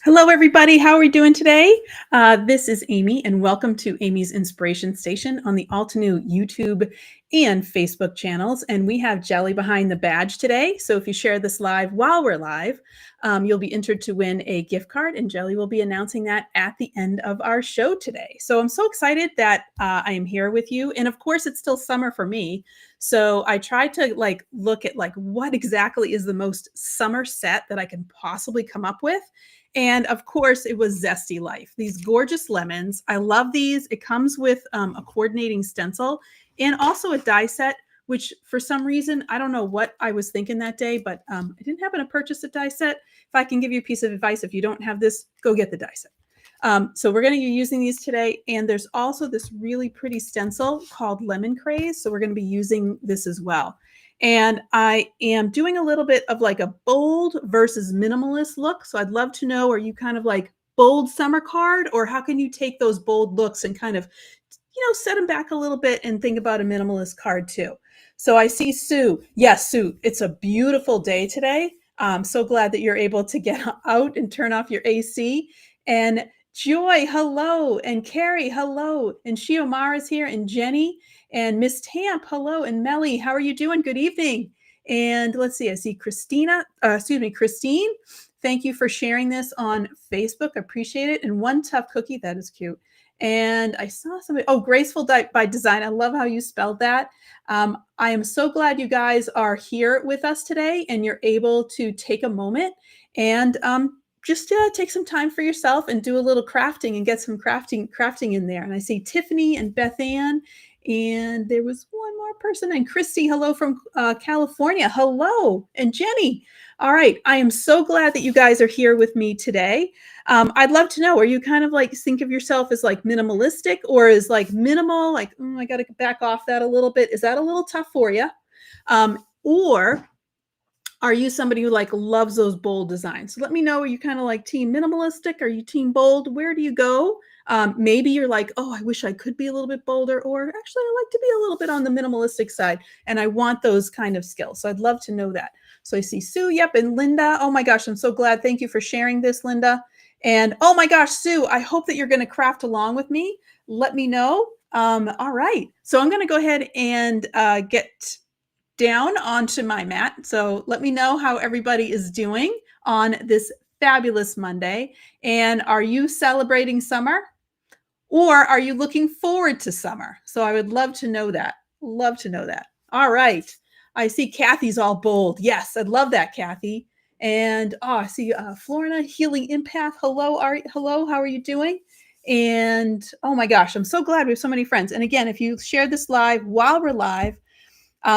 Hello, everybody. How are we doing today? This is Amy, and welcome to Amy's Inspiration Station on the Altenew YouTube and Facebook channels. And we have Jelly behind the badge today. So if you share this live while we're live, you'll be entered to win a gift card, and Jelly will be announcing that at the end of our show today. So I'm so excited that I am here with you. And of course, it's still summer for me. So I tried to look at what exactly is the most summer set that I can possibly come up with. And of course, it was Zesty Life. These gorgeous lemons. I love these. It comes with a coordinating stencil and also a die set, which for some reason, I don't know what I was thinking that day, but I didn't happen to purchase a die set. If I can give you a piece of advice, if you don't have this, go get the die set. So we're going to be using these today. And there's also this really pretty stencil called Lemon Craze. So we're going to be using this as well. And I am doing a little bit of like a bold versus minimalist look. So I'd love to know, are you kind of like bold summer card, or how can you take those bold looks and kind of, set them back a little bit and think about a minimalist card too. So I see Sue. Yes, Sue, it's a beautiful day today. I'm so glad that you're able to get out and turn off your AC. And Joy, hello. And Carrie, hello. And Shiomara's here, and Jenny. And Miss Tamp, hello. And Melly, how are you doing? Good evening. And let's see, I see Christine. Thank you for sharing this on Facebook. I appreciate it. And One Tough Cookie, that is cute. And I saw somebody, Graceful by Design. I love how you spelled that. I am so glad you guys are here with us today and you're able to take a moment and just take some time for yourself and do a little crafting and get some crafting in there. And I see Tiffany and Beth Ann. And there was one more person, and Christy, hello from California. Hello. And Jenny. All right. I am so glad that you guys are here with me today. I'd love to know, are you kind of think of yourself as minimalistic, or is minimal, I got to back off that a little bit. Is that a little tough for you? Or are you somebody who loves those bold designs? So let me know, are you kind of team minimalistic? Are you team bold? Where do you go? Maybe you're I wish I could be a little bit bolder, or actually I like to be a little bit on the minimalistic side and I want those kind of skills. So I'd love to know that. So I see Sue, yep, and Linda. Oh my gosh, I'm so glad. Thank you for sharing this, Linda. And oh my gosh, Sue, I hope that you're going to craft along with me. Let me know. All right. So I'm going to go ahead and get down onto my mat. So let me know how everybody is doing on this fabulous Monday. And are you celebrating summer, or are you looking forward to summer? So I would love to know that. Love to know that. All right. I see Kathy's all bold. Yes, I'd love that, Kathy. And I see Florina Healing Empath. Hello, hello. How are you doing? And oh my gosh, I'm so glad we have so many friends. And again, if you share this live while we're live,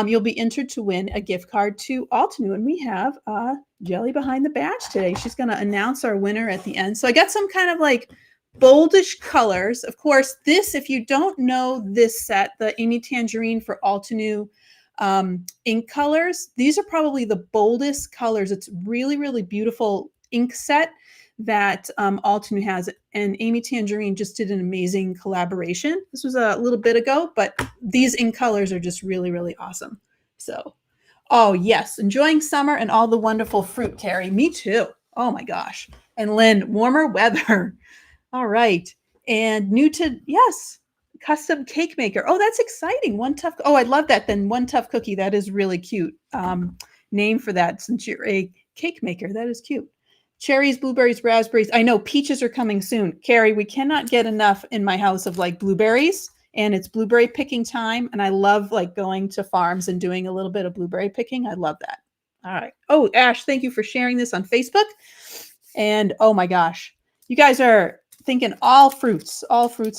you'll be entered to win a gift card to Altenew. And we have Jelly behind the badge today. She's going to announce our winner at the end. So I got some kind of boldish colors. Of course, this, if you don't know this set, the Amy Tangerine for Altenew ink colors, these are probably the boldest colors. It's really, really beautiful ink set that Altenew has, and Amy Tangerine just did an amazing collaboration. This was a little bit ago, but these ink colors are just really, really awesome. So, oh yes, enjoying summer and all the wonderful fruit, Carrie. Me too. Oh my gosh. And Lynn, warmer weather. All right. And yes, custom cake maker. Oh, that's exciting. I love that. Then One Tough Cookie. That is really cute. Name for that, since you're a cake maker. That is cute. Cherries, blueberries, raspberries. I know peaches are coming soon. Carrie, we cannot get enough in my house of blueberries, and it's blueberry picking time. And I love going to farms and doing a little bit of blueberry picking. I love that. All right. Oh, Ash, thank you for sharing this on Facebook. And oh my gosh, you guys are thinking all fruits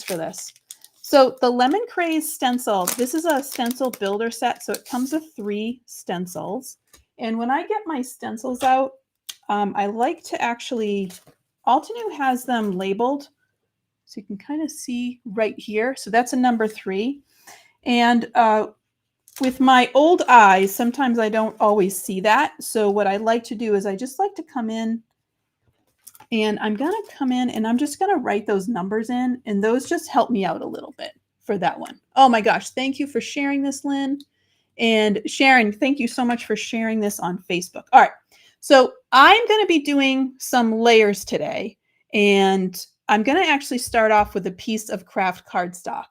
for this. So the Lemon Craze stencil, this is a stencil builder set. So it comes with 3 stencils. And when I get my stencils out, I like to actually, Altenew has them labeled, so you can kind of see right here. So that's a number 3. And with my old eyes, sometimes I don't always see that. So what I like to do is I just like to come in, and I'm going to come in and I'm just going to write those numbers in, and those just help me out a little bit for that one. Oh my gosh, thank you for sharing this, Lynn. And Sharon, thank you so much for sharing this on Facebook. All right. So I'm going to be doing some layers today, and I'm going to actually start off with a piece of craft cardstock.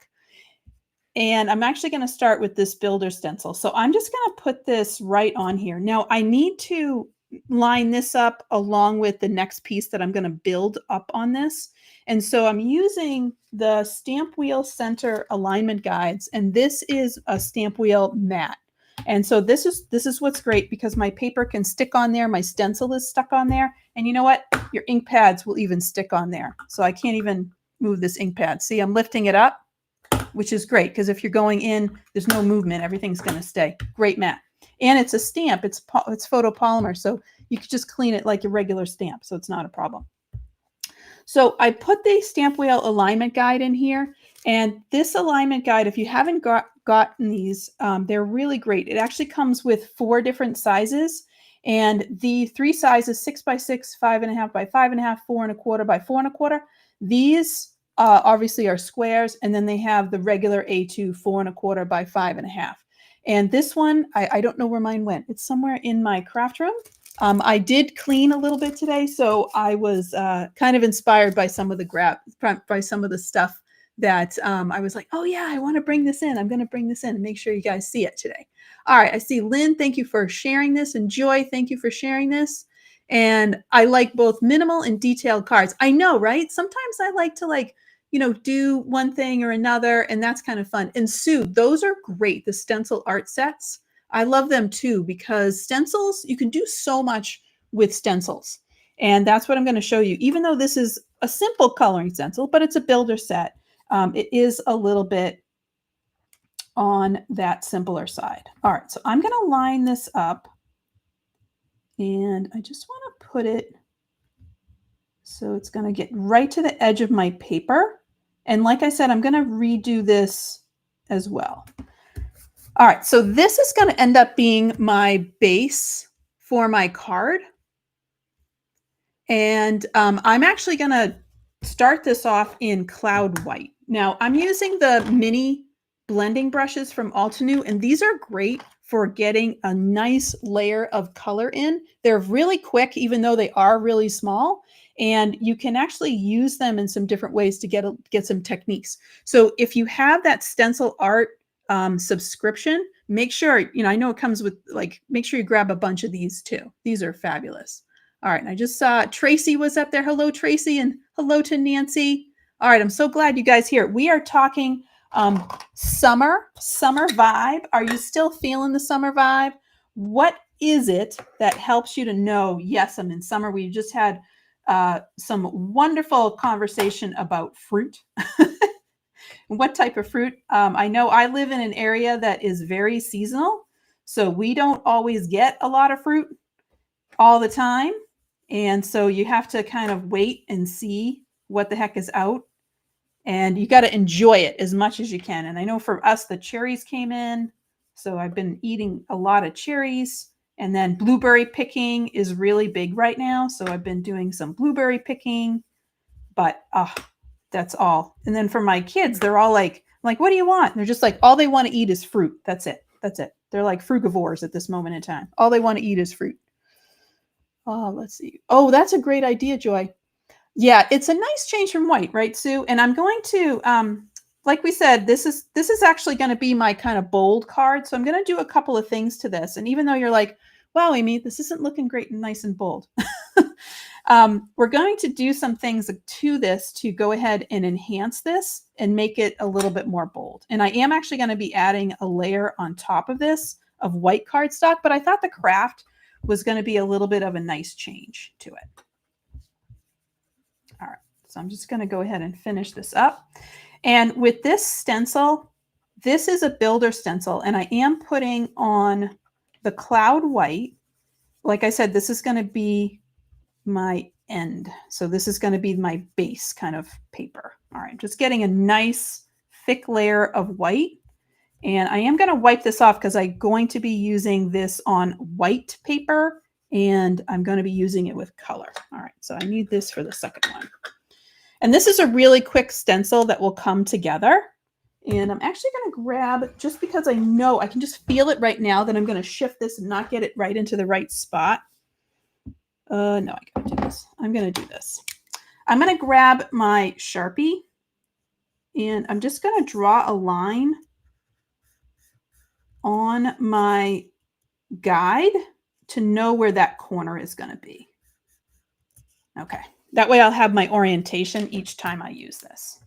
And I'm actually going to start with this builder stencil. So I'm just going to put this right on here. Now I need to line this up along with the next piece that I'm going to build up on this. And so I'm using the Stamp Wheel Center alignment guides, and this is a stamp wheel mat. And so this is what's great, because my paper can stick on there, my stencil is stuck on there, and you know what? Your ink pads will even stick on there. So I can't even move this ink pad. See, I'm lifting it up, which is great, because if you're going in, there's no movement. Everything's going to stay. Great mat. And it's a stamp. It's photopolymer, so you could just clean it like a regular stamp, so it's not a problem. So I put the stamp wheel alignment guide in here, and this alignment guide, if you haven't gotten these, they're really great. It actually comes with 4 different sizes, and the 3 sizes, 6 by 6, 5.5 by 5.5, 4.25 by 4.25. These obviously are squares, and then they have the regular A2 4.25 by 5.5. And this one, I don't know where mine went. It's somewhere in my craft room. I did clean a little bit today, so I was kind of inspired by some of the stuff that I was like, oh yeah, I want to bring this in. I'm going to bring this in and make sure you guys see it today. All right, I see Lynn, thank you for sharing this, and Joy, thank you for sharing this. And I like both minimal and detailed cards. I know, right? Sometimes I like to do one thing or another, and that's kind of fun. And Sue, those are great, the stencil art sets. I love them too, because stencils, you can do so much with stencils. And that's what I'm going to show you. Even though this is a simple coloring stencil, but it's a builder set, it is a little bit on that simpler side. All right, so I'm going to line this up, and I just want to put it so it's going to get right to the edge of my paper. And like I said, I'm going to redo this as well. All right, so this is going to end up being my base for my card. And I'm actually going to start this off in cloud white. Now, I'm using the mini blending brushes from Altenew, and these are great for getting a nice layer of color in. They're really quick, even though they are really small, and you can actually use them in some different ways to get some techniques. So if you have that stencil art subscription, make sure, I know it comes with, make sure you grab a bunch of these too. These are fabulous. All right, and I just saw Tracy was up there. Hello, Tracy, and hello to Nancy. All right, I'm so glad you guys here. We are talking summer vibe. Are you still feeling the summer vibe? What is it that helps you to know, yes, I'm in summer? We just had some wonderful conversation about fruit. What type of fruit? I know I live in an area that is very seasonal, so we don't always get a lot of fruit all the time. And so you have to kind of wait and see what the heck is out. And you got to enjoy it as much as you can. And I know for us, the cherries came in. So I've been eating a lot of cherries. And then blueberry picking is really big right now. So I've been doing some blueberry picking. But that's all. And then for my kids, they're all like, what do you want? And they're just like, all they want to eat is fruit. That's it. That's it. They're like frugivores at this moment in time. All they want to eat is fruit. Oh, let's see. Oh, that's a great idea, Joy. Yeah, it's a nice change from white, right, Sue? And I'm going to, like we said, this is actually going to be my kind of bold card. So I'm going to do a couple of things to this. And even though you're like, wow, Amy, this isn't looking great and nice and bold. We're going to do some things to this to go ahead and enhance this and make it a little bit more bold. And I am actually going to be adding a layer on top of this of white cardstock, but I thought the craft was going to be a little bit of a nice change to it. All right, so I'm just going to go ahead and finish this up. And with this stencil, this is a builder stencil, and I am putting on the cloud white. Like I said, this is going to be my end. So this is going to be my base kind of paper. All right, just getting a nice thick layer of white. And I am going to wipe this off because I'm going to be using this on white paper, and I'm going to be using it with color. All right, so I need this for the second one. And this is a really quick stencil that will come together. And I'm actually going to grab, just because I know I can just feel it right now that I'm going to shift this and not get it right into the right spot. No, I gotta do this. I'm gonna do this. I'm gonna grab my Sharpie and I'm just gonna draw a line on my guide to know where that corner is gonna be. Okay, that way I'll have my orientation each time I use this.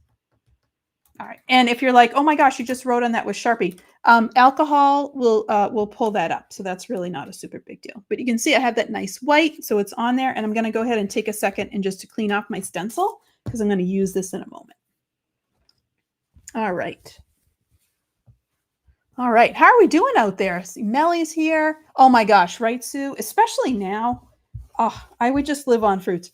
All right, and if you're like, oh my gosh, you just wrote on that with Sharpie, alcohol will pull that up. So that's really not a super big deal. But you can see I have that nice white, so it's on there. And I'm going to go ahead and take a second and just to clean off my stencil because I'm going to use this in a moment. All right. All right, how are we doing out there? See, Melly's here. Oh my gosh, right, Sue? Especially now. Oh, I would just live on fruits.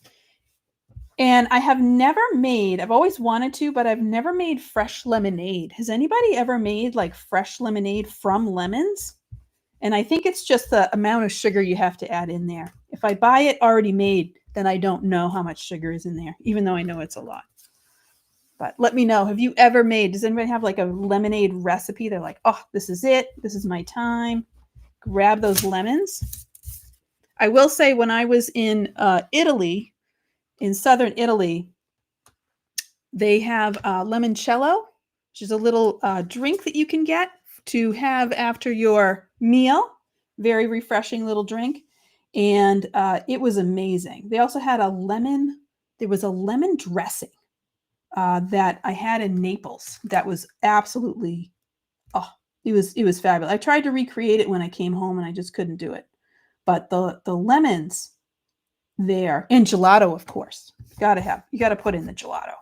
And I have never made, I've always wanted to, but I've never made fresh lemonade. Has anybody ever made like fresh lemonade from lemons? And I think it's just the amount of sugar you have to add in there. If I buy it already made, then I don't know how much sugar is in there, even though I know it's a lot. But let me know, have you ever made, does anybody have like a lemonade recipe? They're like, oh, this is it. This is my time. Grab those lemons. I will say when I was in Italy, in southern Italy, they have limoncello, which is a little drink that you can get to have after your meal. Very refreshing little drink. And it was amazing. They also had there was a lemon dressing that I had in Naples that was absolutely, oh, it was fabulous. I tried to recreate it when I came home and I just couldn't do it. But the lemons there, and gelato, of course. You gotta put in the gelato.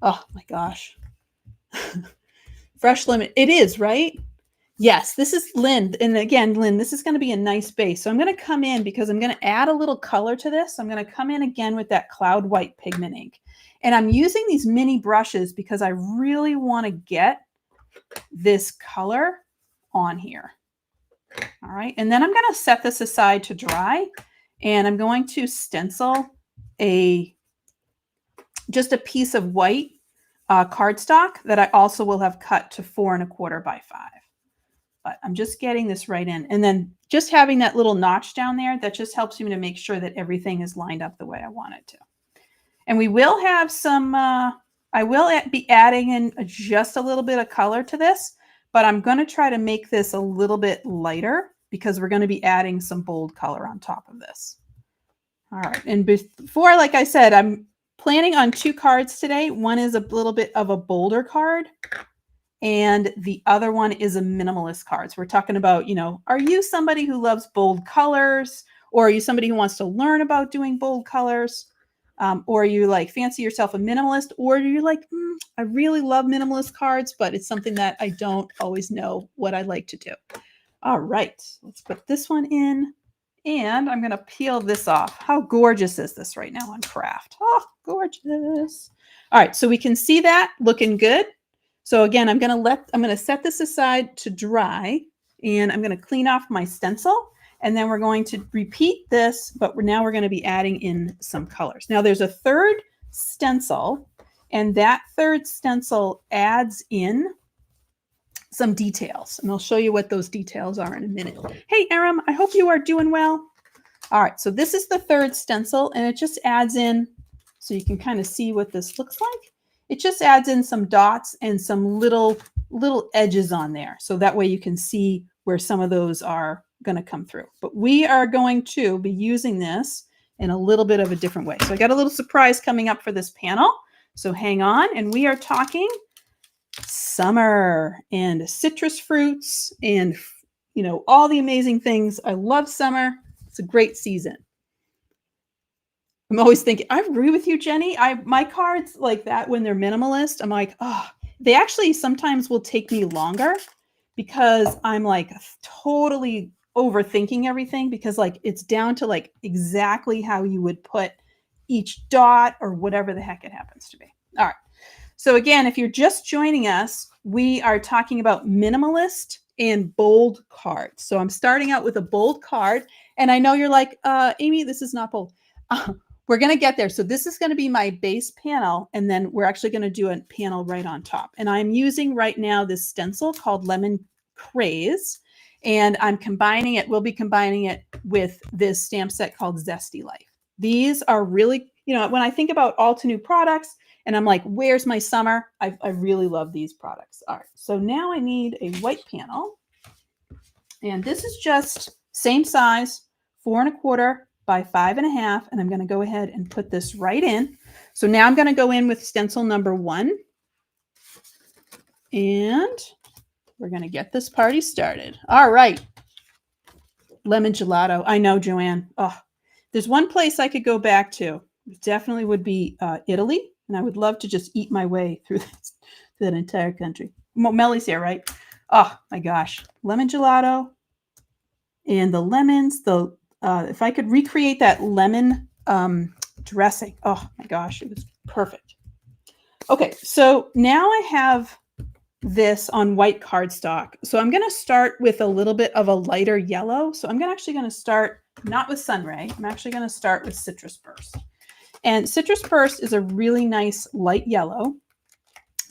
Oh my gosh. Fresh lemon. It is, right? Yes, this is Lynn. And again, Lynn, this is going to be a nice base. So I'm going to come in because I'm going to add a little color to this. I'm going to come in again with that cloud white pigment ink. And I'm using these mini brushes because I really want to get this color on here. All right. And then I'm going to set this aside to dry. And I'm going to stencil just a piece of white cardstock that I also will have cut to 4 1/4 by 5. But I'm just getting this right in. And then just having that little notch down there, that just helps me to make sure that everything is lined up the way I want it to. And we will have some, I will be adding in just a little bit of color to this, but I'm going to try to make this a little bit lighter because we're going to be adding some bold color on top of this. All right. And before, like I said, I'm planning on 2 cards today. One is a little bit of a bolder card, and the other one is a minimalist card. So we're talking about, are you somebody who loves bold colors, or are you somebody who wants to learn about doing bold colors? Or are you like fancy yourself a minimalist, or are you like, I really love minimalist cards, but it's something that I don't always know what I like to do. All right, let's put this one in. And I'm going to peel this off. How gorgeous is this right now on Craft? Oh, gorgeous. All right, so we can see that looking good. So again, I'm going to set this aside to dry, and I'm going to clean off my stencil, and then we're going to repeat this, but now we're going to be adding in some colors. Now there's a third stencil, and that third stencil adds in some details, and I'll show you what those details are in a minute. Hey, Aram, I hope you are doing well. All right, so this is the third stencil, and it just adds in, so you can kind of see what this looks like. It just adds in some dots and some little edges on there, so that way you can see where some of those are going to come through. But we are going to be using this in a little bit of a different way. So I got a little surprise coming up for this panel, so hang on, and we are talking summer and citrus fruits and all the amazing things. I love summer. It's a great season. I'm always thinking, I agree with you, Jenny. My cards like that, when they're minimalist, I'm like, oh, they actually sometimes will take me longer because I'm like totally overthinking everything, because like it's down to like exactly how you would put each dot or whatever the heck it happens to be. All right. So again, if you're just joining us, we are talking about minimalist and bold cards. So I'm starting out with a bold card, and I know you're like, Amy, this is not bold. We're going to get there. So this is going to be my base panel, and then we're actually going to do a panel right on top. And I'm using right now this stencil called Lemon Craze, And I'm combining it, we'll be combining it with this stamp set called Zesty Life. These are really, you know, when I think about Altenew products and I'm like, where's my summer? I really love these products. All right, so now I need a white panel. And this is just same size, 4 1/4 by 5 1/2. And I'm going to go ahead and put this right in. So now I'm going to go in with stencil number 1. And we're going to get this party started. All right. Lemon gelato. I know, Joanne. Oh, there's one place I could go back to. It definitely would be Italy. And I would love to just eat my way through this, that entire country. Melly's here, right? Oh, my gosh. Lemon gelato. And the lemons, if I could recreate that lemon dressing. Oh, my gosh. It was perfect. Okay, so now I have this on white cardstock. So I'm going to start with a little bit of a lighter yellow. So I'm actually going to start not with Sunray. I'm actually going to start with Citrus Burst. And Citrus Burst is a really nice light yellow.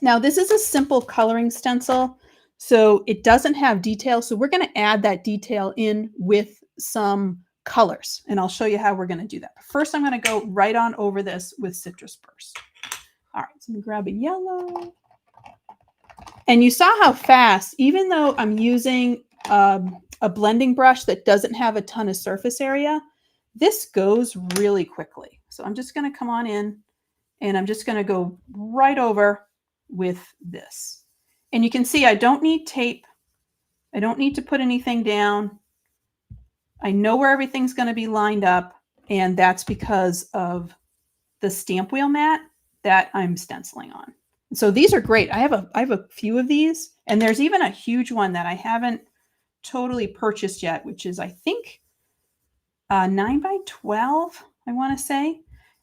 Now this is a simple coloring stencil, so it doesn't have detail. So we're going to add that detail in with some colors, and I'll show you how we're going to do that. But first, I'm going to go right on over this with Citrus Burst. All right, so I'm going to grab a yellow. And you saw how fast, even though I'm using a blending brush that doesn't have a ton of surface area, this goes really quickly. So I'm just going to come on in and I'm just going to go right over with this. And you can see I don't need tape. I don't need to put anything down. I know where everything's going to be lined up, and that's because of the stamp wheel mat that I'm stenciling on. So these are great. I have a few of these, and there's even a huge one that I haven't totally purchased yet, which is, I think, 9 by 12, I want to say.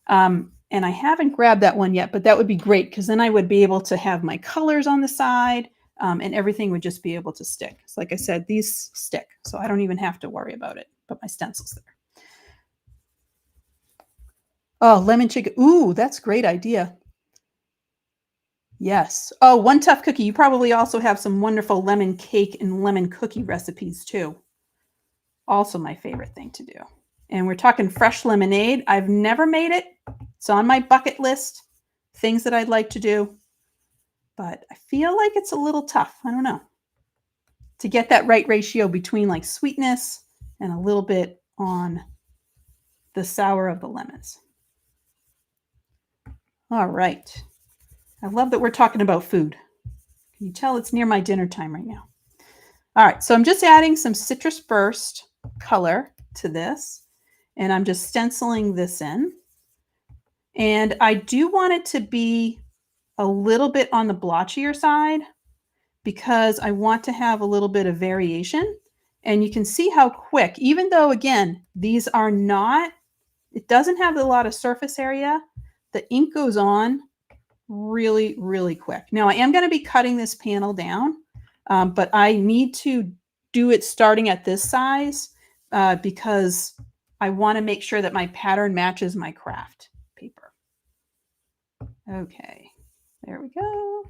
And I haven't grabbed that one yet, but that would be great because then I would be able to have my colors on the side, and everything would just be able to stick. So like I said, these stick, so I don't even have to worry about it. Put my stencils there. Oh, lemon chicken. Ooh, that's a great idea. Yes. Oh, One Tough Cookie. You probably also have some wonderful lemon cake and lemon cookie recipes too. Also my favorite thing to do. And we're talking fresh lemonade. I've never made it. It's on my bucket list, things that I'd like to do. But I feel like it's a little tough. I don't know. To get that right ratio between like sweetness and a little bit on the sour of the lemons. All right. I love that we're talking about food. Can you tell it's near my dinner time right now? All right, so I'm just adding some Citrus Burst color to this, and I'm just stenciling this in. And I do want it to be a little bit on the blotchier side because I want to have a little bit of variation. And you can see how quick, even though, again, these are not, it doesn't have a lot of surface area, the ink goes on really, really quick. Now I am going to be cutting this panel down, but I need to do it starting at this size because I want to make sure that my pattern matches my craft paper. Okay, there we go.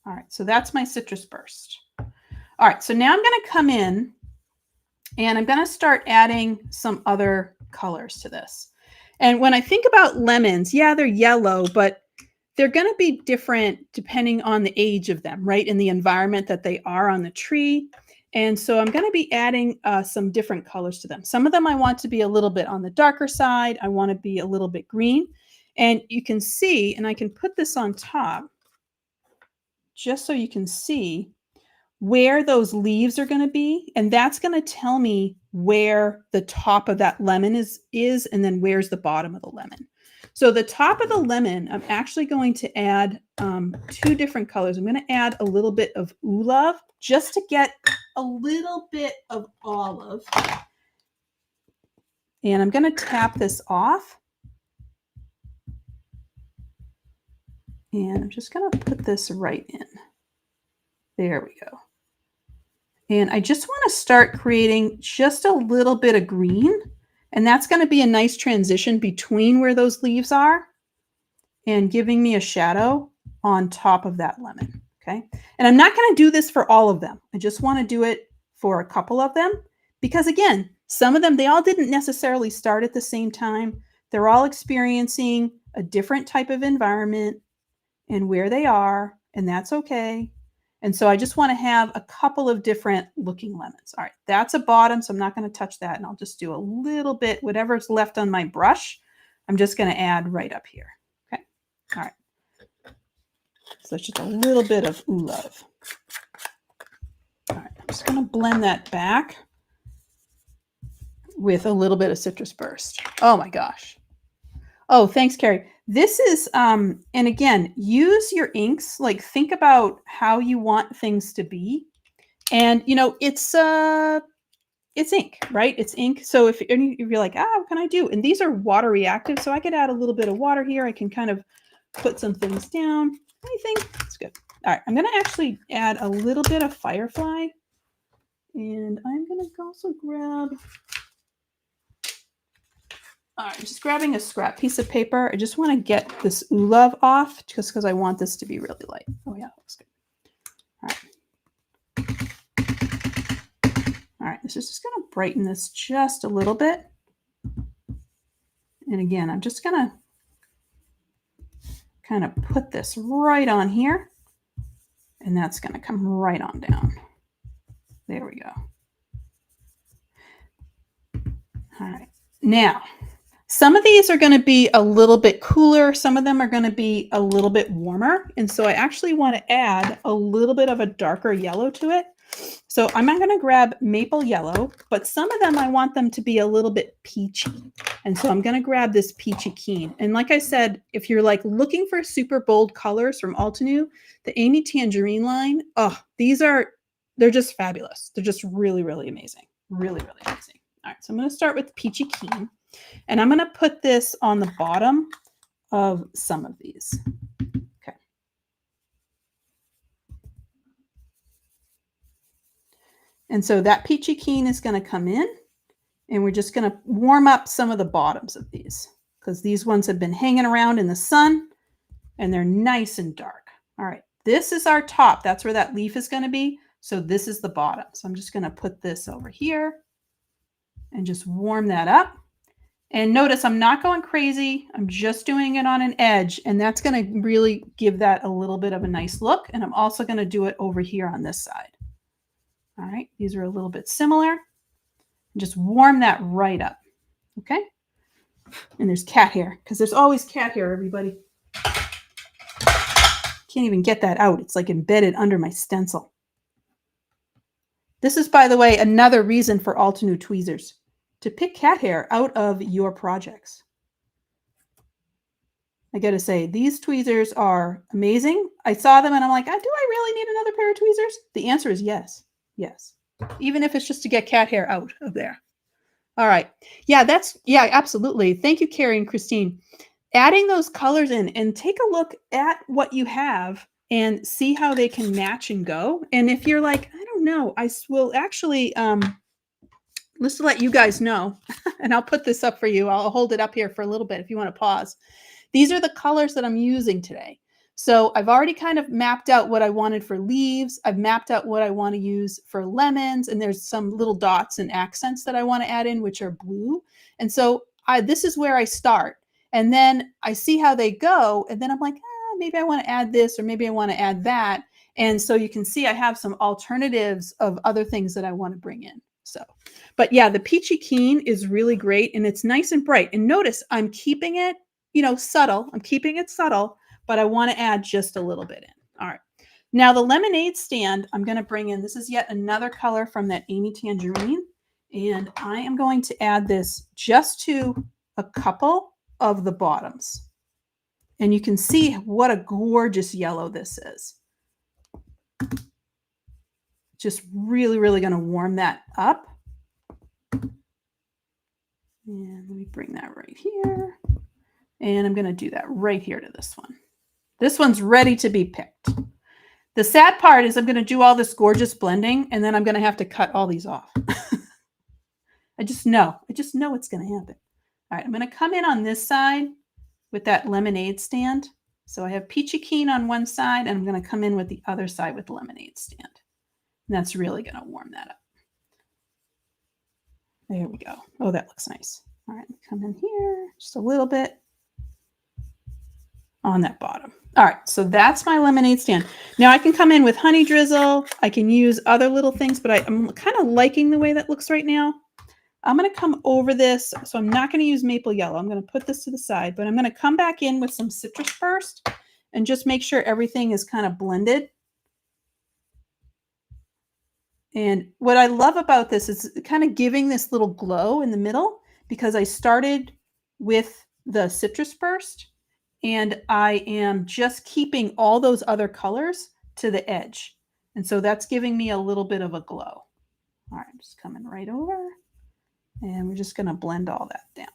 All right, so that's my Citrus Burst. All right, so now I'm going to come in and I'm going to start adding some other colors to this. And when I think about lemons, yeah, they're yellow, but they're going to be different depending on the age of them, right? In the environment that they are on the tree. And so I'm going to be adding some different colors to them. Some of them I want to be a little bit on the darker side. I want to be a little bit green. And you can see, and I can put this on top just so you can see where those leaves are going to be. And that's going to tell me where the top of that lemon is and then where's the bottom of the lemon. So the top of the lemon, I'm actually going to add 2 different colors. I'm going to add a little bit of Oolove just to get a little bit of olive. And I'm going to tap this off. And I'm just going to put this right in. There we go. And I just want to start creating just a little bit of green. And that's going to be a nice transition between where those leaves are and giving me a shadow on top of that lemon. Okay. And I'm not going to do this for all of them. I just want to do it for a couple of them because, again, some of them, they all didn't necessarily start at the same time. They're all experiencing a different type of environment and where they are, and that's okay. And so I just want to have a couple of different looking lemons. All right, that's a bottom, so I'm not going to touch that, and I'll just do a little bit, whatever's left on my brush, I'm just going to add right up here. Okay, all right. So it's just a little bit of ooh love. All right, I'm just going to blend that back with a little bit of citrus burst. Oh my gosh. Oh, thanks, Carrie. This is, and again, use your inks. Like, think about how you want things to be. And, you know, it's ink, right? It's ink. So if you're like, what can I do? And these are water reactive. So I could add a little bit of water here. I can kind of put some things down. Anything? That's good. All right. I'm going to actually add a little bit of Firefly. And I'm going to also grab... All right, I'm just grabbing a scrap piece of paper. I just want to get this ooh love off just because I want this to be really light. Oh yeah, that looks good. All right. All right, this is just going to brighten this just a little bit. And again, I'm just going to kind of put this right on here. And that's going to come right on down. There we go. All right, now, some of these are going to be a little bit cooler. Some of them are going to be a little bit warmer. And so I actually want to add a little bit of a darker yellow to it. So I'm not going to grab maple yellow, but some of them I want them to be a little bit peachy. And so I'm going to grab this peachy keen. And like I said, if you're like looking for super bold colors from Altenew, the Amy Tangerine line, they're just fabulous. They're just really, really amazing. Really, really amazing. All right, so I'm going to start with peachy keen. And I'm going to put this on the bottom of some of these. Okay. And so that peachy keen is going to come in, and we're just going to warm up some of the bottoms of these because these ones have been hanging around in the sun and they're nice and dark. All right, this is our top. That's where that leaf is going to be. So this is the bottom. So I'm just going to put this over here and just warm that up. And notice I'm not going crazy. I'm just doing it on an edge, and that's going to really give that a little bit of a nice look. And I'm also going to do it over here on this side. All right, these are a little bit similar. Just warm that right up, okay? And there's cat hair, because there's always cat hair, everybody. Can't even get that out. It's like embedded under my stencil. This is, by the way, another reason for Altenew tweezers. To pick cat hair out of your projects. I got to say, these tweezers are amazing. I saw them and I'm like, do I really need another pair of tweezers? The answer is yes. Yes. Even if it's just to get cat hair out of there. All right. Yeah, absolutely. Thank you, Carrie and Christine. Adding those colors in, and take a look at what you have and see how they can match and go. And if you're like, I don't know, I will actually... just to let you guys know, and I'll put this up for you. I'll hold it up here for a little bit if you want to pause. These are the colors that I'm using today. So I've already kind of mapped out what I wanted for leaves. I've mapped out what I want to use for lemons, and there's some little dots and accents that I want to add in, which are blue. And so this is where I start. And then I see how they go, and then I'm like, maybe I want to add this, or maybe I want to add that. And so you can see I have some alternatives of other things that I want to bring in. So, but yeah, the peachy keen is really great, and it's nice and bright. And notice I'm keeping it, subtle. I'm keeping it subtle, but I want to add just a little bit in. All right. Now the lemonade stand, I'm going to bring in, this is yet another color from that Amy Tangerine. And I am going to add this just to a couple of the bottoms. And you can see what a gorgeous yellow this is. Just really, really going to warm that up. And let me bring that right here. And I'm going to do that right here to this one. This one's ready to be picked. The sad part is I'm going to do all this gorgeous blending, and then I'm going to have to cut all these off. I just know it's going to happen. All right, I'm going to come in on this side with that lemonade stand. So I have peachy keen on one side, and I'm going to come in with the other side with the lemonade stand. And that's really going to warm that up. There we go. Oh, that looks nice. All right, come in here just a little bit on that bottom. All right, so that's my lemonade stand. Now I can come in with honey drizzle. I can use other little things, but I'm kind of liking the way that looks right now. I'm going to come over this. So I'm not going to use maple yellow. I'm going to put this to the side, but I'm going to come back in with some citrus first and just make sure everything is kind of blended. And what I love about this is kind of giving this little glow in the middle, because I started with the citrus first and I am just keeping all those other colors to the edge. And so that's giving me a little bit of a glow. All right, I'm just coming right over and we're just going to blend all that down.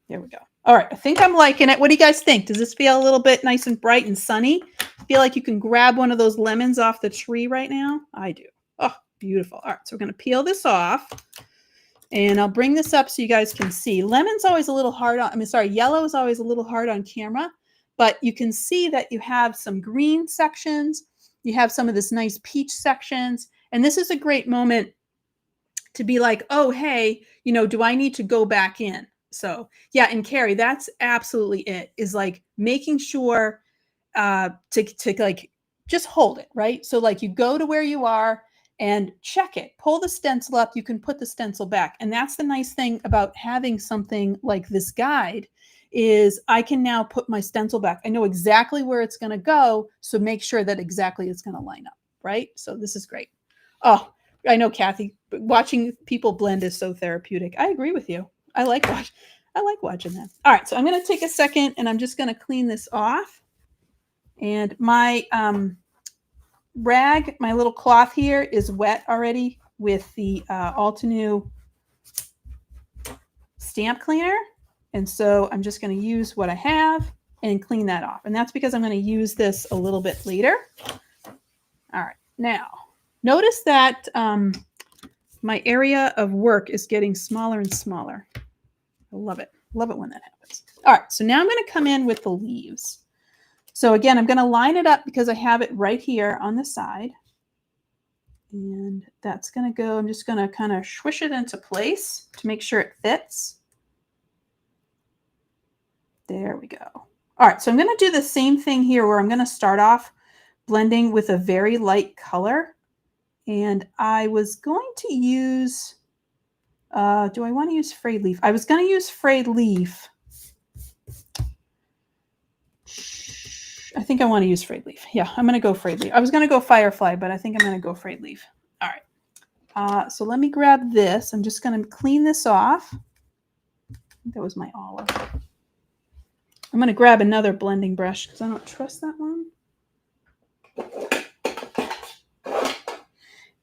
There we go. All right, I think I'm liking it. What do you guys think? Does this feel a little bit nice and bright and sunny? Feel like you can grab one of those lemons off the tree right now? I do. Oh, beautiful. All right, so we're going to peel this off. And I'll bring this up so you guys can see. Lemon's always a little hard on, yellow is always a little hard on camera. But you can see that you have some green sections. You have some of this nice peach sections. And this is a great moment to be like, oh, hey, you know, do I need to go back in? So yeah, and Carrie, that's absolutely it, is like making sure to like just hold it, right? So like you go to where you are and check it, pull the stencil up, you can put the stencil back. And that's the nice thing about having something like this guide, is I can now put my stencil back. I know exactly where it's going to go. So make sure that exactly it's going to line up, right? So this is great. Oh, I know, Kathy, watching people blend is so therapeutic. I agree with you. I like watching that. All right, so I'm going to take a second and I'm just going to clean this off. And my rag, my little cloth here, is wet already with the Altenew stamp cleaner. And so I'm just going to use what I have and clean that off. And that's because I'm going to use this a little bit later. All right, now notice that my area of work is getting smaller and smaller. I love it. Love it when that happens. All right, so now I'm going to come in with the leaves. So again, I'm going to line it up because I have it right here on the side. And that's going to go, I'm just going to kind of swish it into place to make sure it fits. There we go. All right, so I'm going to do the same thing here where I'm going to start off blending with a very light color. And I was going to use, do I want to use frayed leaf? I was going to use frayed leaf. I think I want to use frayed leaf. Yeah, I'm going to go frayed leaf. I was going to go firefly, but I think I'm going to go frayed leaf. All right. So let me grab this. I'm just going to clean this off. I think that was my olive. I'm going to grab another blending brush because I don't trust that one.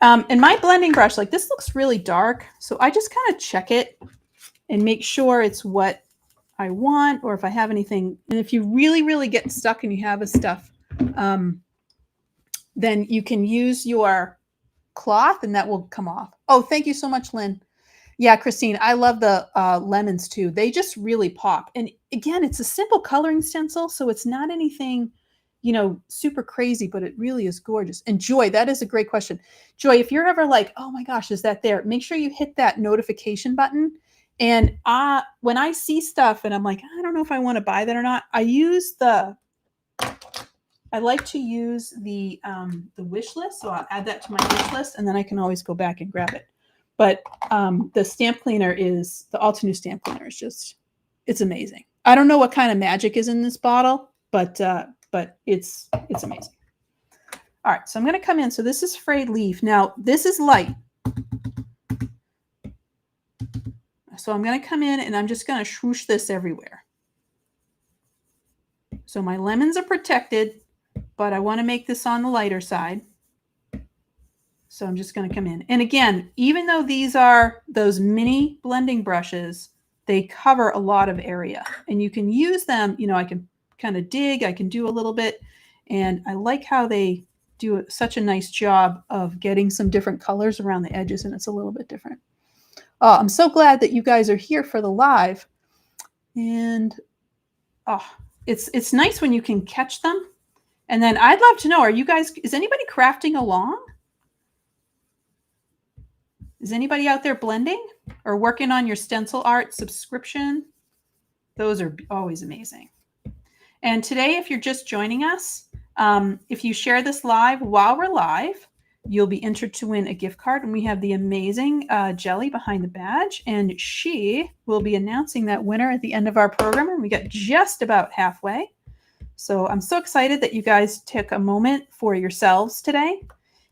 And my blending brush, like this looks really dark. So I just kind of check it and make sure it's what I want, or if I have anything. And if you really, really get stuck and you have a stuff, then you can use your cloth and that will come off. Oh, thank you so much, Lynn. Yeah, Christine, I love the lemons too. They just really pop. And again, it's a simple coloring stencil, so it's not anything, you know, super crazy, but it really is gorgeous. And Joy, that is a great question. Joy, if you're ever like, oh my gosh, is that there? Make sure you hit that notification button. And when I see stuff and I'm like, I don't know if I want to buy that or not, I like to use the wish list. So I'll add that to my wish list and then I can always go back and grab it. But the stamp cleaner is, the Altenew stamp cleaner is just, it's amazing. I don't know what kind of magic is in this bottle, but it's amazing. All right, so I'm going to come in. So this is frayed leaf. Now this is light. So I'm going to come in and I'm just going to swoosh this everywhere. So my lemons are protected, but I want to make this on the lighter side. So I'm just going to come in. And again, even though these are those mini blending brushes, they cover a lot of area. And you can use them, you know, I can kind of dig, I can do a little bit. And I like how they do such a nice job of getting some different colors around the edges, and it's a little bit different. Oh, I'm so glad that you guys are here for the live. And oh, it's nice when you can catch them. And then I'd love to know, is anybody crafting along? Is anybody out there blending or working on your stencil art subscription? Those are always amazing. And today, if you're just joining us, if you share this live while we're live, you'll be entered to win a gift card. And we have the amazing Jelly behind the badge. And she will be announcing that winner at the end of our program. And we got just about halfway. So I'm so excited that you guys took a moment for yourselves today.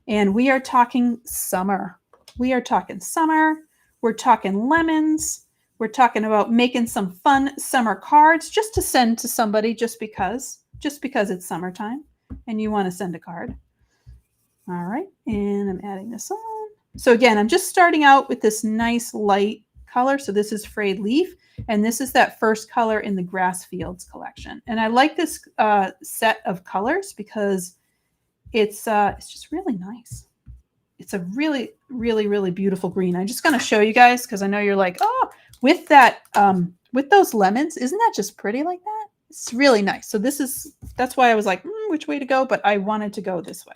And we are talking summer. We are talking summer. We're talking lemons. We're talking about making some fun summer cards just to send to somebody just because it's summertime and you want to send a card. All right, and I'm adding this on. So again, I'm just starting out with this nice light color. So this is Frayed Leaf, and this is that first color in the Grass Fields collection. And I like this set of colors because it's just really nice. It's a really, really, really beautiful green. I'm just going to show you guys because I know you're like, oh, with that, with those lemons, isn't that just pretty like that? It's really nice. So that's why I was like, which way to go? But I wanted to go this way.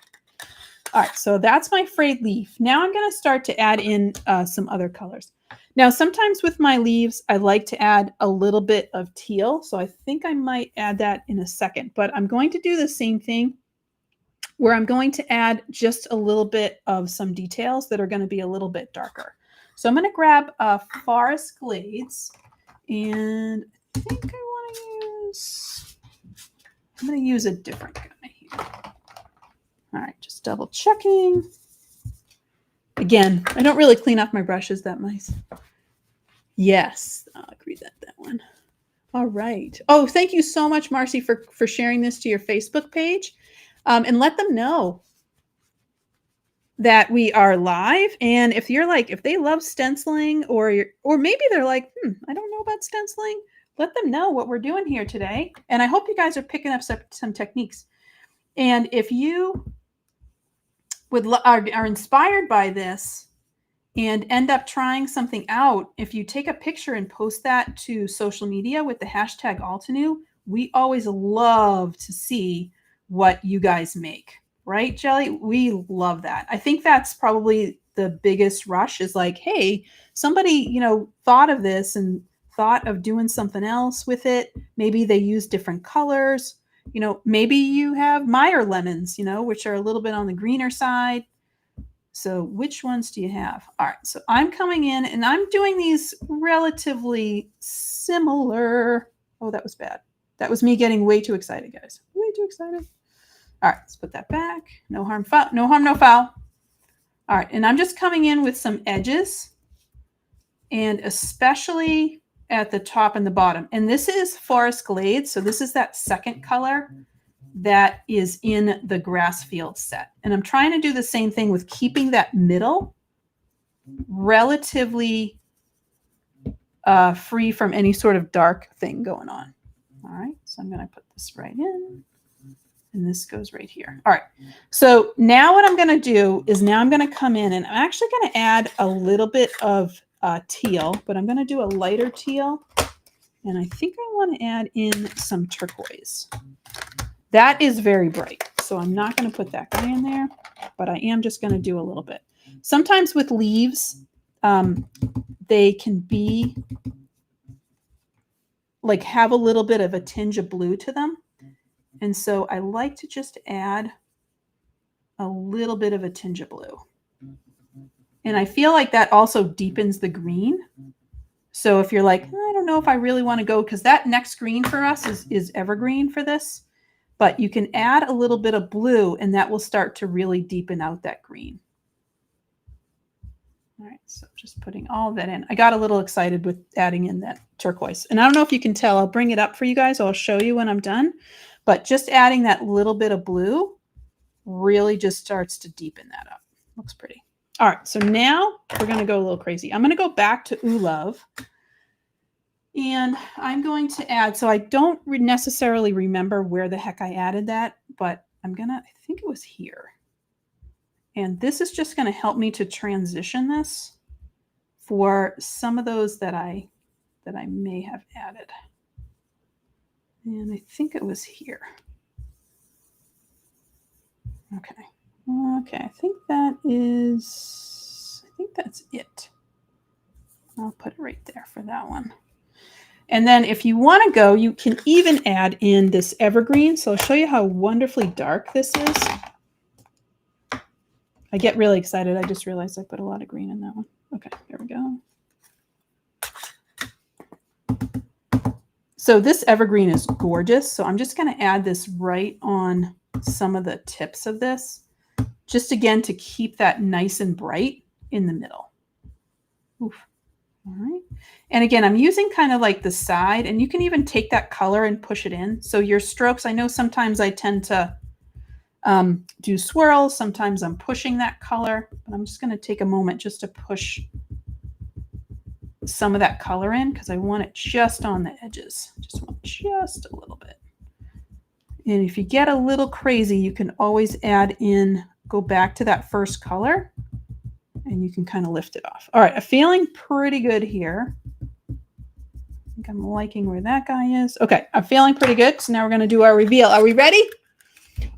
All right, so that's my Frayed Leaf. Now I'm going to start to add in some other colors. Now, sometimes with my leaves, I like to add a little bit of teal. So I think I might add that in a second. But I'm going to do the same thing where I'm going to add just a little bit of some details that are going to be a little bit darker. So I'm going to grab Forest Glades, and I think I'm going to use a different guy here. All right, just double checking. Again, I don't really clean off my brushes that nice. Yes, I'll agree that one. All right. Oh, thank you so much, Marcy, for sharing this to your Facebook page. And let them know that we are live. And if you're like, if they love stenciling or maybe they're like, I don't know about stenciling, let them know what we're doing here today. And I hope you guys are picking up some techniques. And if you are inspired by this and end up trying something out, if you take a picture and post that to social media with the hashtag Altenew, we always love to see what you guys make, right, Jelly? We love that. I think that's probably the biggest rush is like, hey, somebody, thought of this and thought of doing something else with it. Maybe they use different colors. Maybe you have Meyer lemons, which are a little bit on the greener side. So which ones do you have? All right, so I'm coming in and I'm doing these relatively similar. Oh, that was bad. That was me getting way too excited, guys. Way too excited. All right, let's put that back. No harm, no harm, no foul. All right, and I'm just coming in with some edges, and especially at the top and the bottom. And this is Forest Glades. So this is that second color that is in the Grass Field set. And I'm trying to do the same thing with keeping that middle relatively free from any sort of dark thing going on. All right, so I'm going to put this right in. And this goes right here. All right. So now what I'm going to do is now I'm going to come in and I'm actually going to add a little bit of teal, but I'm going to do a lighter teal. And I think I want to add in some turquoise. That is very bright. So I'm not going to put that guy in there, but I am just going to do a little bit. Sometimes with leaves, they can be like have a little bit of a tinge of blue to them. And so I like to just add a little bit of a tinge of blue. And I feel like that also deepens the green. So if you're like, I don't know if I really want to go, because that next green for us is evergreen for this, but you can add a little bit of blue and that will start to really deepen out that green. All right, so just putting all of that in. I got a little excited with adding in that turquoise. And I don't know if you can tell, I'll bring it up for you guys. I'll show you when I'm done. But just adding that little bit of blue really just starts to deepen that up. Looks pretty. All right, so now we're going to go a little crazy. I'm going to go back to Ooh Love. And I'm going to add, so I don't necessarily remember where the heck I added that, but I think it was here. And this is just going to help me to transition this for some of those that I may have added. And I think it was here. Okay. Okay, I think think that's it. I'll put it right there for that one. And then if you want to go, you can even add in this evergreen. So I'll show you how wonderfully dark this is. I get really excited. I just realized I put a lot of green in that one. Okay, there we go. So this evergreen is gorgeous. So I'm just going to add this right on some of the tips of this, just again to keep that nice and bright in the middle. Oof. All right. And again, I'm using kind of like the side, and you can even take that color and push it in. So your strokes, I know sometimes I tend to do swirls. Sometimes I'm pushing that color, but I'm just going to take a moment just to push some of that color in because I want it just on the edges. Just want just a little bit. And if you get a little crazy, you can always add in, go back to that first color, and you can kind of lift it off. All right, I'm feeling pretty good here. I think I'm liking where that guy is. Okay, I'm feeling pretty good. So now we're going to do our reveal. Are we ready?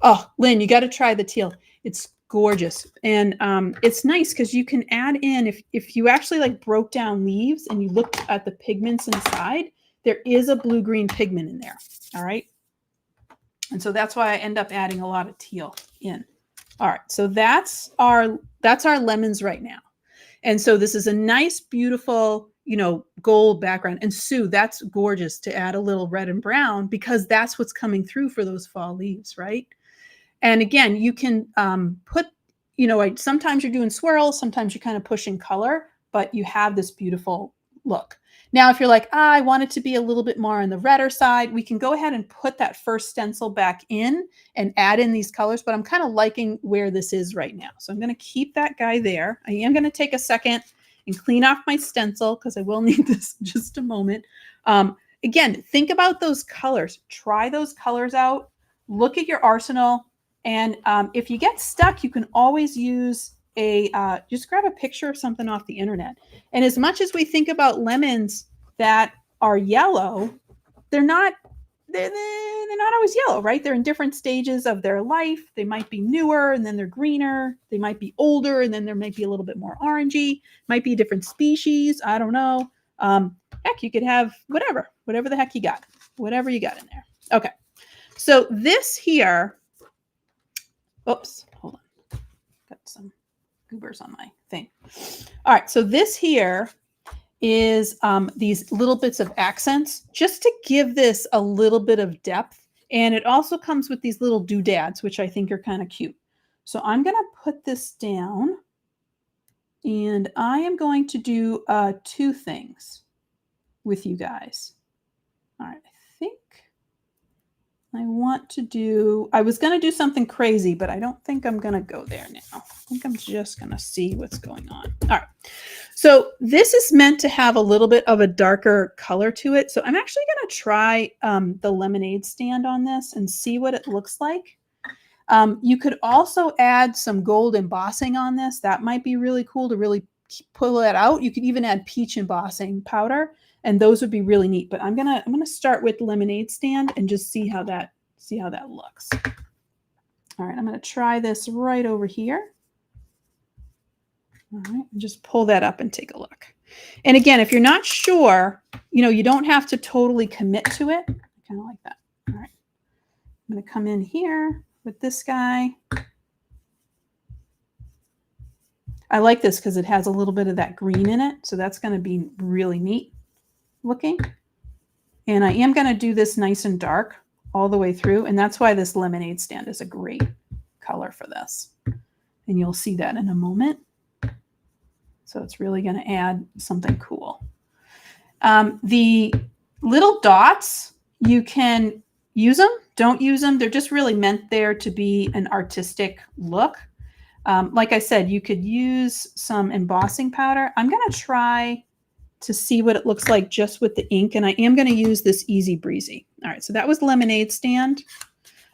Oh, Lynn, you got to try the teal. It's gorgeous. And it's nice because you can add in, if you actually like broke down leaves and you looked at the pigments inside, there is a blue-green pigment in there. All right. And so that's why I end up adding a lot of teal in. All right, so that's our lemons right now. And so this is a nice, beautiful, gold background. And Sue, that's gorgeous to add a little red and brown because that's what's coming through for those fall leaves, right? And again, you can put, sometimes you're doing swirls, sometimes you're kind of pushing color, but you have this beautiful look. Now, if you're like, I want it to be a little bit more on the redder side, we can go ahead and put that first stencil back in and add in these colors, but I'm kind of liking where this is right now. So I'm going to keep that guy there. I am going to take a second and clean off my stencil because I will need this in just a moment. Again, think about those colors. Try those colors out. Look at your arsenal. And if you get stuck, you can always use just grab a picture of something off the internet. And as much as we think about lemons that are yellow, they're not always yellow, right? They're in different stages of their life. They might be newer and then they're greener. They might be older and then there might be a little bit more orangey. Might be a different species. I don't know. Heck, you could have whatever the heck you got, whatever you got in there. Okay. So this here, oops, hold on. Got some goobers on my thing. All right, so this here is these little bits of accents just to give this a little bit of depth. And it also comes with these little doodads, which I think are kind of cute. So I'm going to put this down and I am going to do two things with you guys. All right, I think I was going to do something crazy, but I don't think I'm going to go there now. I think I'm just going to see what's going on. All right. So this is meant to have a little bit of a darker color to it. So I'm actually going to try the lemonade stand on this and see what it looks like. You could also add some gold embossing on this. That might be really cool to really pull that out. You could even add peach embossing powder, and those would be really neat. But I'm gonna start with lemonade stand and just see how that looks. All right, I'm gonna try this right over here. All right, just pull that up and take a look. And again, if you're not sure, you don't have to totally commit to it. I kind of like that. All right, I'm gonna come in here with this guy. I like this because it has a little bit of that green in it. So that's going to be really neat looking. And I am going to do this nice and dark all the way through. And that's why this lemonade stand is a great color for this. And you'll see that in a moment. So it's really going to add something cool. The little dots, you can use them, don't use them. They're just really meant there to be an artistic look. Like I said, you could use some embossing powder. I'm going to try to see what it looks like just with the ink. And I am going to use this Easy Breezy. All right, so that was lemonade stand.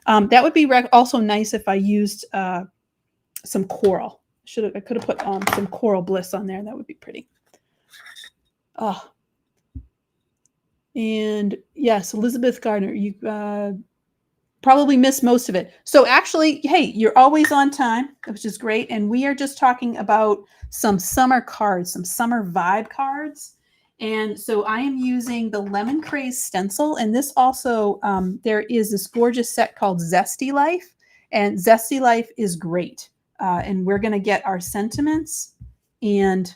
That would be also nice if I used some coral. I could have put some Coral Bliss on there. That would be pretty. Oh. And yes, Elizabeth Gardner, probably missed most of it. So actually, hey, you're always on time, which is great. And we are just talking about some summer cards, some summer vibe cards. And so I am using the Lemon Craze stencil. And this also, there is this gorgeous set called Zesty Life. And Zesty Life is great. And we're going to get our sentiments and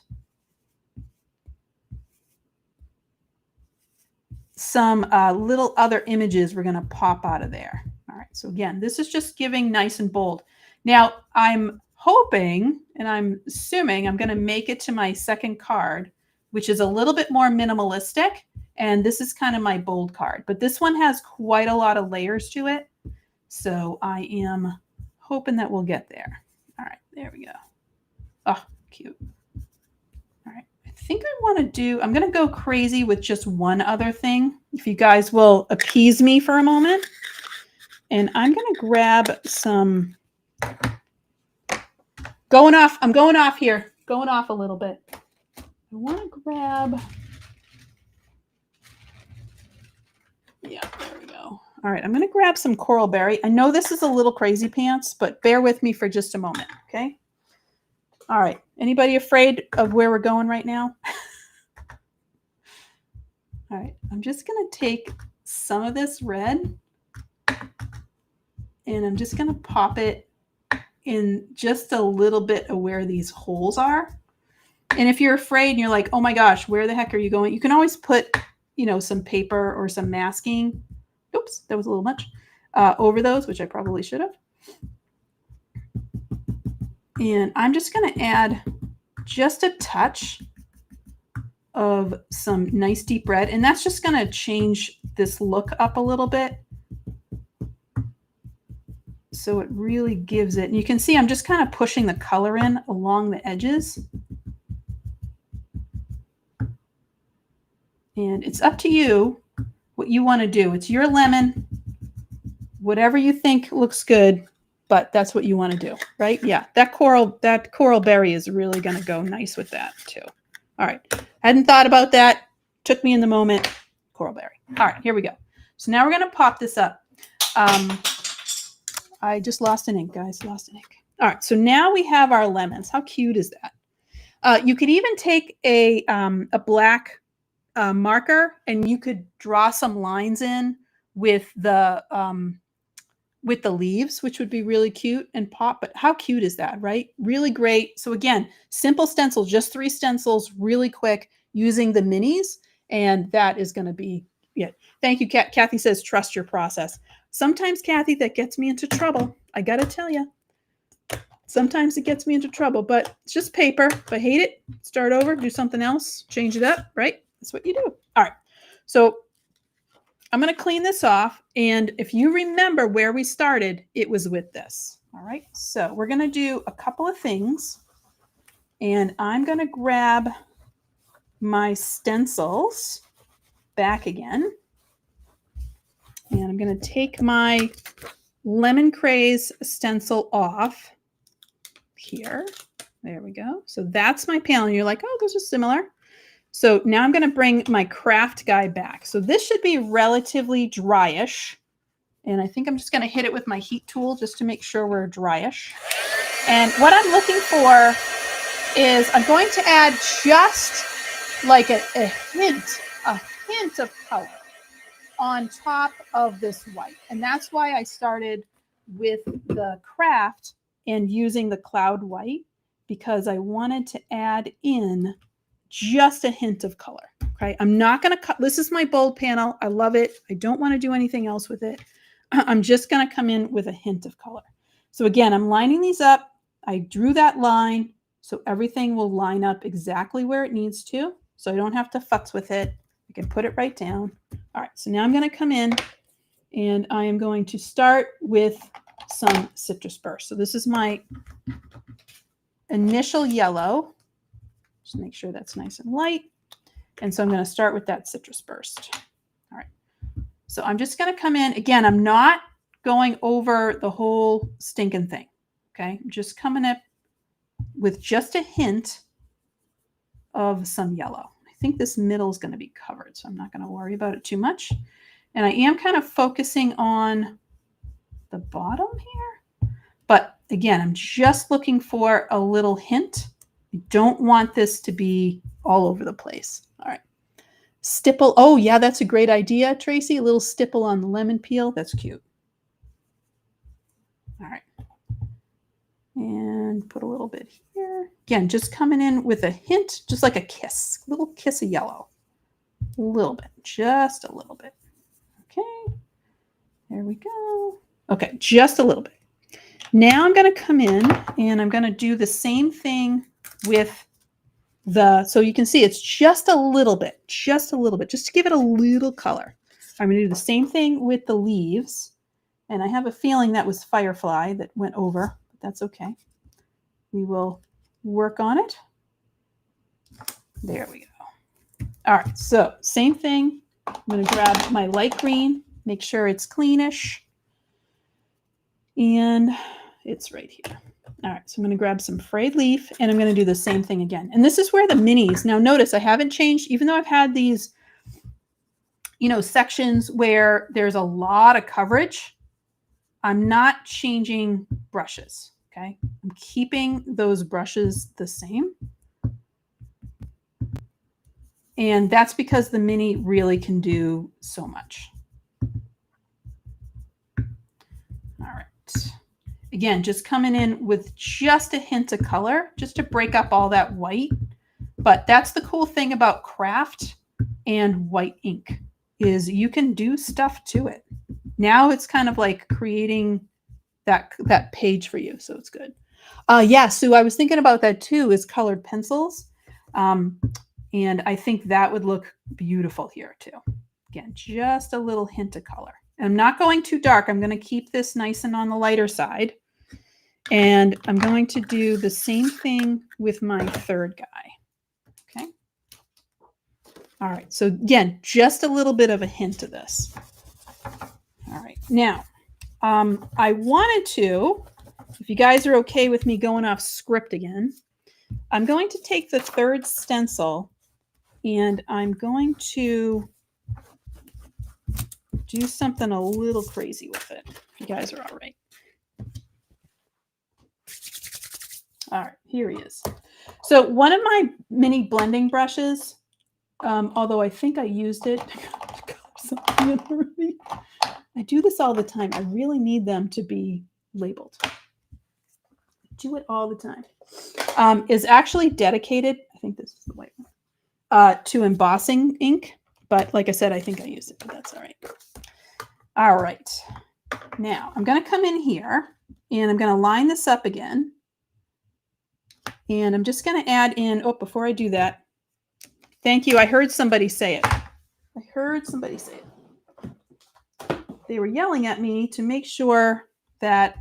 some little other images we're going to pop out of there. All right. So again, this is just giving nice and bold. Now I'm hoping, and I'm assuming I'm going to make it to my second card, which is a little bit more minimalistic. And this is kind of my bold card, but this one has quite a lot of layers to it. So I am hoping that we'll get there. All right, there we go. Oh, cute. All right, I think I want to do, I'm going to go crazy with just one other thing. If you guys will appease me for a moment. And I'm going to grab some, I'm going off here, going off a little bit. I want to grab, yeah, there we go. All right, I'm going to grab some coral berry. I know this is a little crazy pants, but bear with me for just a moment, okay? All right, anybody afraid of where we're going right now? All right, I'm just going to take some of this red and I'm just going to pop it in just a little bit of where these holes are. And if you're afraid and you're like, oh my gosh, where the heck are you going? You can always put, you know, some paper or some masking. Oops, that was a little much. Over those, which I probably should have. And I'm just going to add just a touch of some nice deep red. And that's just going to change this look up a little bit. So it really gives it, and you can see I'm just kind of pushing the color in along the edges. And it's up to you what you want to do. It's your lemon, whatever you think looks good, but that's what you want to do, right? Yeah, that coral berry is really going to go nice with that too. All right, hadn't thought about that. Took me in the moment. Coral berry. All right, here we go. So now we're going to pop this up. I just lost an ink, guys. Lost an ink. All right, so now we have our lemons. How cute is that? You could even take a black marker and you could draw some lines in with the leaves, which would be really cute and pop. But how cute is that, right? Really great. So again, simple stencil, just 3 stencils, really quick, using the minis, and that is going to be it. Thank you, Kathy says, trust your process. Sometimes, Kathy, that gets me into trouble. I got to tell you. Sometimes it gets me into trouble, but it's just paper. If I hate it, start over, do something else, change it up, right? That's what you do. All right. So I'm going to clean this off. And if you remember where we started, it was with this. All right. So we're going to do a couple of things. And I'm going to grab my stencils back again. And I'm going to take my Lemon Craze stencil off here. There we go. So that's my panel. And you're like, oh, those are similar. So now I'm going to bring my craft guy back. So this should be relatively dryish. And I think I'm just going to hit it with my heat tool just to make sure we're dryish. And what I'm looking for is I'm going to add just like a hint of color on top of this white. And that's why I started with the craft and using the cloud white, because I wanted to add in just a hint of color. Okay, I'm not going to cut. This is my bold panel. I love it. I don't want to do anything else with it. I'm just going to come in with a hint of color. So again, I'm lining these up. I drew that line so everything will line up exactly where it needs to. So I don't have to futz with it. I can put it right down. All right, so now I'm going to come in and I am going to start with some citrus burst. So this is my initial yellow. Just make sure that's nice and light. And so I'm going to start with that citrus burst. All right. So I'm just going to come in. Again, I'm not going over the whole stinking thing. Okay. I'm just coming up with just a hint of some yellow. I think this middle is going to be covered, so I'm not going to worry about it too much. And I am kind of focusing on the bottom here. But again, I'm just looking for a little hint. I don't want this to be all over the place. All right. Stipple. Oh, yeah, that's a great idea, Tracy. A little stipple on the lemon peel. That's cute. All right. And put a little bit here. Again, just coming in with a hint, just like a kiss. A little kiss of yellow. A little bit. Just a little bit. Okay. There we go. Okay, just a little bit. Now I'm going to come in and I'm going to do the same thing with so you can see it's just a little bit, just to give it a little color. I'm going to do the same thing with the leaves. And I have a feeling that was Firefly that went over, but that's okay. We will work on it. There we go. All right, so same thing. I'm going to grab my light green, make sure it's cleanish. And it's right here. All right, so I'm going to grab some frayed leaf and I'm going to do the same thing again. And this is where the minis, now notice I haven't changed, even though I've had these, sections where there's a lot of coverage, I'm not changing brushes, okay? I'm keeping those brushes the same. And that's because the mini really can do so much. All right. Again, just coming in with just a hint of color, just to break up all that white. But that's the cool thing about craft and white ink is you can do stuff to it. Now it's kind of like creating that page for you, so it's good. Yeah, Sue, I was thinking about that too, is colored pencils. And I think that would look beautiful here too. Again, just a little hint of color. I'm not going too dark. I'm going to keep this nice and on the lighter side. And I'm going to do the same thing with my third guy. Okay. All right. So again, just a little bit of a hint of this. All right. Now, I wanted to, if you guys are okay with me going off script again, I'm going to take the third stencil and I'm going to do something a little crazy with it. If you guys are all right. All right, here he is. So one of my mini blending brushes, although I think I used it. I do this all the time. I really need them to be labeled. I do it all the time. Is actually dedicated, I think this is the white one, to embossing ink. But like I said, I think I used it, but that's all right. All right. Now I'm going to come in here and I'm going to line this up again. And I'm just going to add in, oh, before I do that, thank you. I heard somebody say it. I heard somebody say it. They were yelling at me to make sure that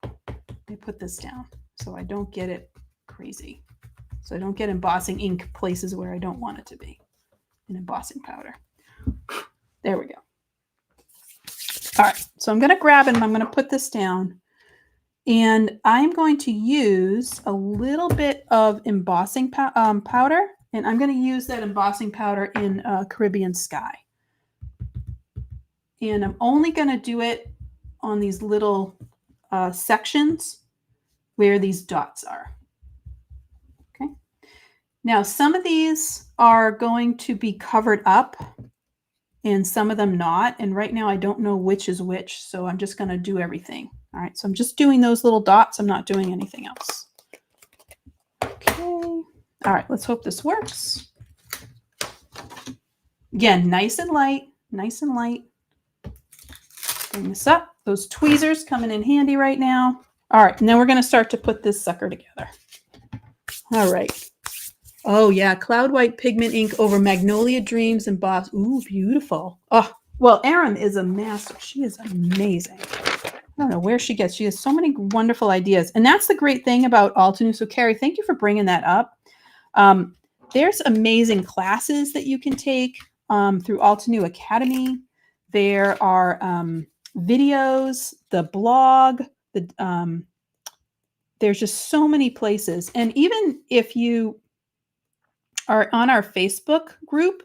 I put this down so I don't get it crazy. So I don't get embossing ink places where I don't want it to be in embossing powder. There we go. All right, so I'm going to grab it and I'm going to put this down. And I'm going to use a little bit of embossing powder. And I'm going to use that embossing powder in Caribbean Sky. And I'm only going to do it on these little sections where these dots are. Okay. Now, some of these are going to be covered up and some of them not. And right now I don't know which is which. So I'm just going to do everything. All right. So I'm just doing those little dots. I'm not doing anything else. Okay. All right. Let's hope this works. Again, nice and light, nice and light. Bring this up. Those tweezers coming in handy right now. All right. And then we're going to start to put this sucker together. All right. Oh, yeah. Cloud White Pigment ink over Magnolia Dreams embossed. Ooh, beautiful. Oh, well, Erin is a master. She is amazing. I don't know where she gets. She has so many wonderful ideas. And that's the great thing about Altenew. So, Carrie, thank you for bringing that up. There's amazing classes that you can take through Altenew Academy. There are videos, the blog, there's just so many places. And even if you are on our Facebook group,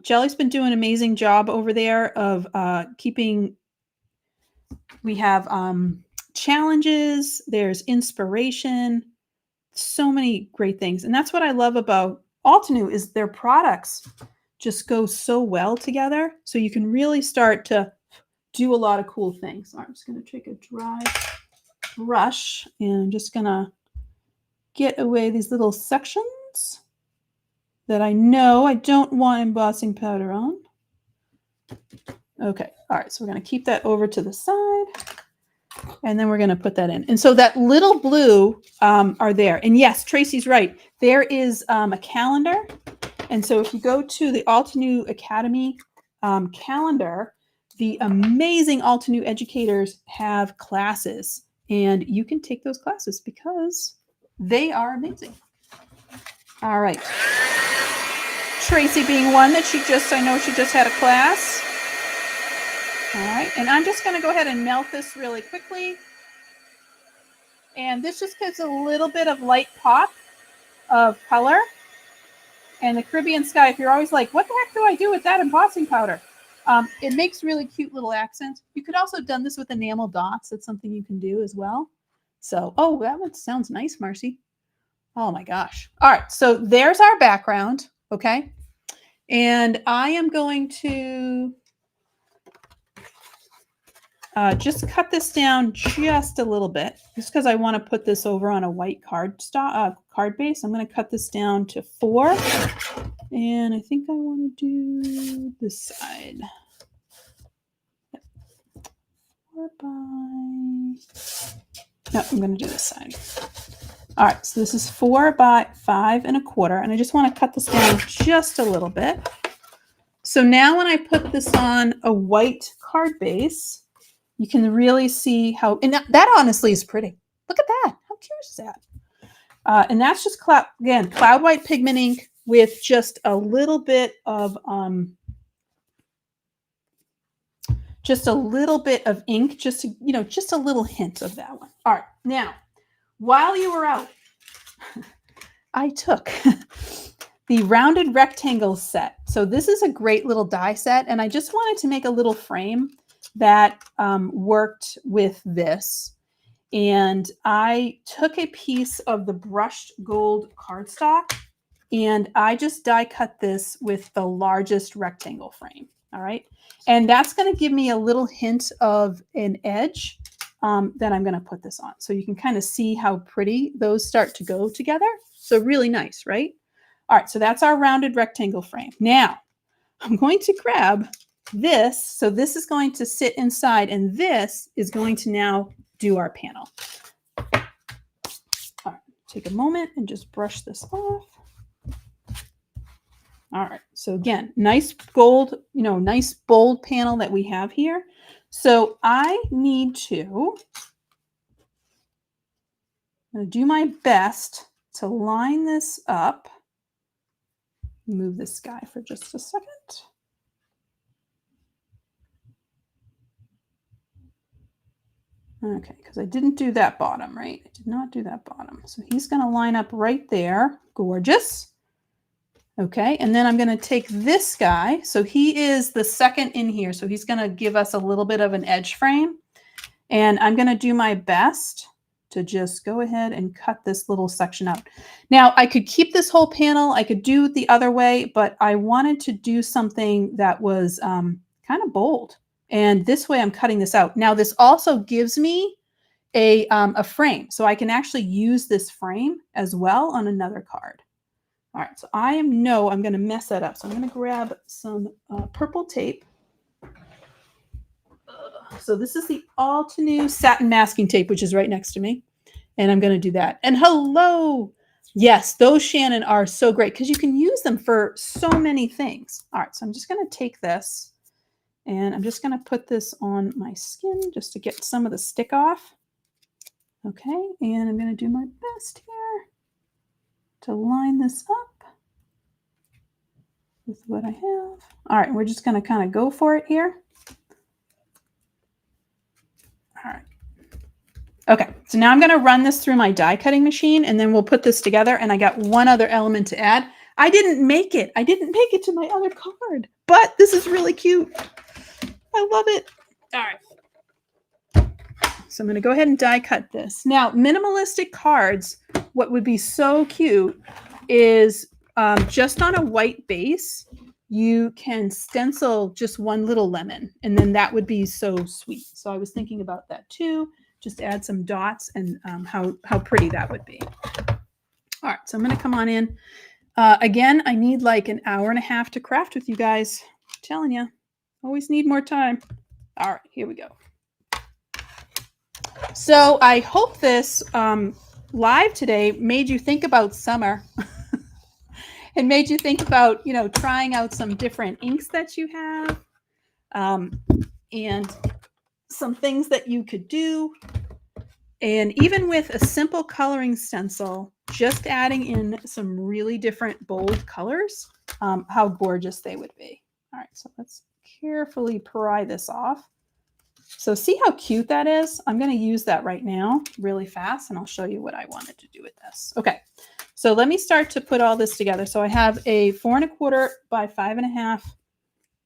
Jelly's been doing an amazing job over there of keeping We have challenges. There's inspiration. So many great things. And that's what I love about Altenew is their products just go so well together. So you can really start to do a lot of cool things. I'm just going to take a dry brush and I'm just going to get away these little sections that I know I don't want embossing powder on. Okay. All right. So we're going to keep that over to the side. And then we're going to put that in. And so that little blue are there. And yes, Tracy's right. There is a calendar. And so if you go to the Altenew Academy calendar, the amazing Altenew educators have classes. And you can take those classes because they are amazing. All right. Tracy being one that I know she just had a class. All right, and I'm just going to go ahead and melt this really quickly. And this just gives a little bit of light pop of color. And the Caribbean sky, if you're always like, what the heck do I do with that embossing powder? It makes really cute little accents. You could also have done this with enamel dots. That's something you can do as well. So, oh, that one sounds nice, Marcy. Oh my gosh. All right, so there's our background, okay? And I am going to just cut this down just a little bit, just because I want to put this over on a white card base. I'm going to cut this down to 4, and I think I want to do this side. 4 by. No, I'm going to do this side. All right, so this is 4 by 5 1/4, and I just want to cut this down just a little bit. So now when I put this on a white card base, you can really see how, and that honestly is pretty. Look at that. How cute is that? And that's just cloud white pigment ink with just a little bit of ink, just to, just a little hint of that one. All right. Now, while you were out, I took the rounded rectangle set. So this is a great little die set, and I just wanted to make a little frame that worked with this. And I took a piece of the brushed gold cardstock and I just die cut this with the largest rectangle frame. All right. And that's going to give me a little hint of an edge that I'm going to put this on. So you can kind of see how pretty those start to go together. So really nice, right? All right. So that's our rounded rectangle frame. Now I'm going to grab this. So this is going to sit inside, and this is going to now do our panel. All right, take a moment and just brush this off. All right, so again, nice gold, nice bold panel that we have here. So I'm going to do my best to line this up. Move this guy for just a second. Okay, because I didn't do that bottom, right? I did not do that bottom. So he's going to line up right there. Gorgeous. Okay, and then I'm going to take this guy. So he is the second in here. So he's going to give us a little bit of an edge frame. And I'm going to do my best to just go ahead and cut this little section out. Now, I could keep this whole panel. I could do it the other way, but I wanted to do something that was kind of bold. And this way I'm cutting this out. Now, this also gives me a frame. So I can actually use this frame as well on another card. All right, so I'm going to mess that up. So I'm going to grab some purple tape. So this is the Altenew satin masking tape, which is right next to me. And I'm going to do that. And hello. Yes, those, Shannon, are so great because you can use them for so many things. All right, so I'm just going to take this and I'm just going to put this on my skin just to get some of the stick off. Okay, and I'm going to do my best here to line this up with what I have. All right, we're just going to kind of go for it here. All right. Okay, so now I'm going to run this through my die cutting machine and then we'll put this together. And I got one other element to add. I didn't make it. I didn't make it to my other card, but this is really cute. I love it. All right. so I'm going to go ahead and die cut this. Now, minimalistic cards, what would be so cute is just on a white base, you can stencil just one little lemon, and then that would be so sweet. So I was thinking about that too. Just add some dots and how pretty that would be. All right, so I'm going to come on in. Again, I need like an hour and a half to craft with you guys. I'm telling you, always need more time. All right, here we go. So I hope this live today made you think about summer. It made you think about, trying out some different inks that you have and some things that you could do. And even with a simple coloring stencil, just adding in some really different bold colors, how gorgeous they would be. All right, so let's carefully pry this off. So see how cute that is? I'm going to use that right now really fast, and I'll show you what I wanted to do with this. Okay, so let me start to put all this together. So I have a 4 1/4 by 5 1/2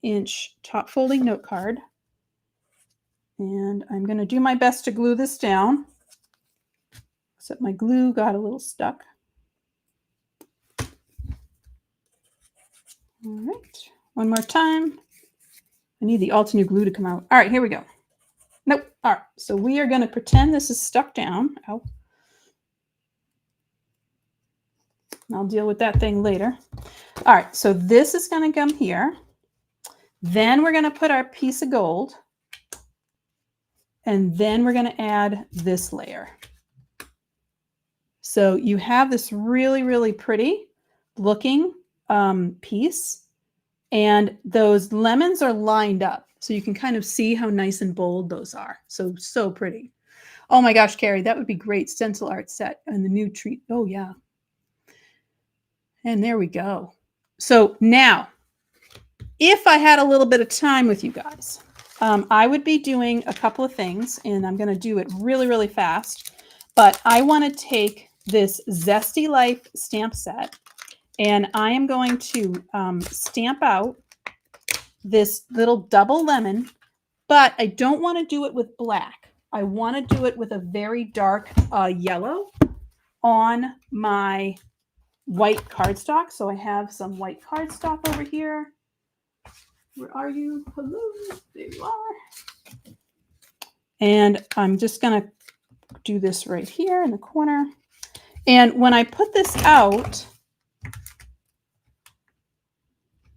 inch top folding note card. And I'm going to do my best to glue this down, except my glue got a little stuck. All right, one more time. I need the Altenew glue to come out. All right, here we go. Nope. All right, so we are going to pretend this is stuck down. Ow. I'll deal with that thing later. All right, so this is going to come here. Then we're going to put our piece of gold. And then we're going to add this layer. So you have this really, really pretty looking piece. And those lemons are lined up. So you can kind of see how nice and bold those are. So pretty. Oh my gosh, Carrie, that would be great. Stencil art set and the new treat. Oh yeah. And there we go. So now, if I had a little bit of time with you guys, I would be doing a couple of things, and I'm going to do it really, really fast. But I want to take this Zesty Life stamp set, and I am going to stamp out this little double lemon, but I don't want to do it with black. I want to do it with a very dark yellow on my white cardstock. So I have some white cardstock over here. Where are you? Hello, there you are. And I'm just going to do this right here in the corner. And when I put this out,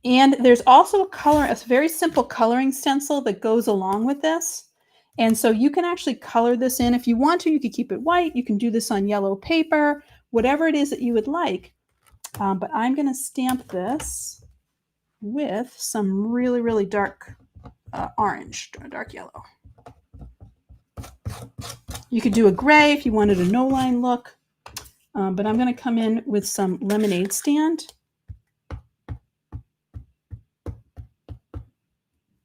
and there's also a very simple coloring stencil that goes along with this. And so you can actually color this in. If you want to, you could keep it white. You can do this on yellow paper, whatever it is that you would like. But I'm going to stamp this with some really, really dark orange, dark yellow. You could do a gray if you wanted a no-line look. But I'm going to come in with some lemonade stand.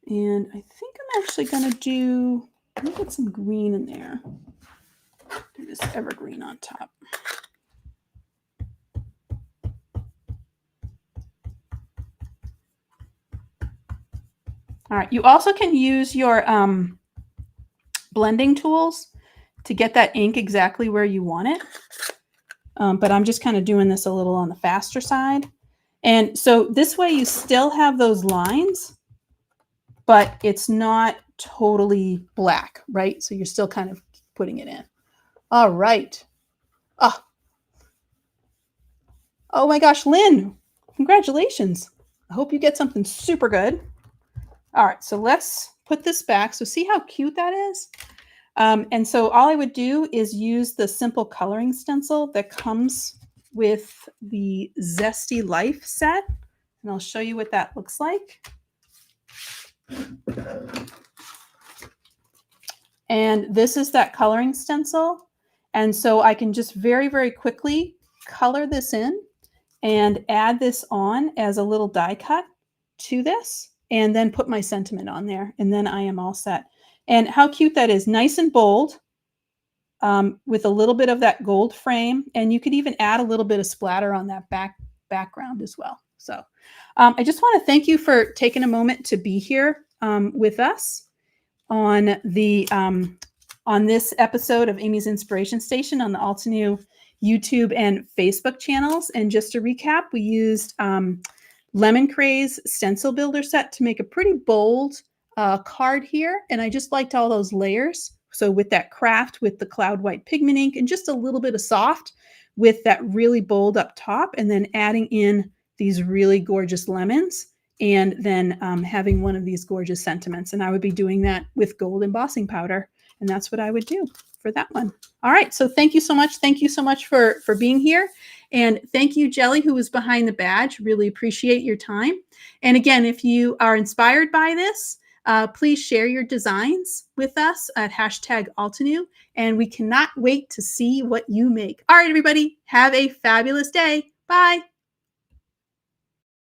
And I think I'm actually going to let me put some green in there. Do this evergreen on top. All right, you also can use your blending tools to get that ink exactly where you want it. But I'm just kind of doing this a little on the faster side. And so this way you still have those lines, but it's not totally black, right? So you're still kind of putting it in. All right. Oh my gosh, Lynn, congratulations. I hope you get something super good. All right, so let's put this back. So see how cute that is? And so all I would do is use the simple coloring stencil that comes with the Zesty Life set. And I'll show you what that looks like. And this is that coloring stencil. And so I can just very, very quickly color this in and add this on as a little die cut to this, and then put my sentiment on there. And then I am all set. And how cute that is. Nice and bold with a little bit of that gold frame. And you could even add a little bit of splatter on that background as well. So I just want to thank you for taking a moment to be here with us on the on this episode of Amy's Inspiration Station on the Altenew YouTube and Facebook channels. And just to recap, we used Lemon Craze stencil builder set to make a pretty bold card here. And I just liked all those layers. So with that craft, with the cloud white pigment ink, and just a little bit of soft with that really bold up top, and then adding in these really gorgeous lemons, and then having one of these gorgeous sentiments. And I would be doing that with gold embossing powder. And that's what I would do for that one. All right. So thank you so much. Thank you so much for being here. And thank you, Jelly, who was behind the badge. Really appreciate your time. And again, if you are inspired by this, please share your designs with us at #Altenew. And we cannot wait to see what you make. All right, everybody, have a fabulous day. Bye.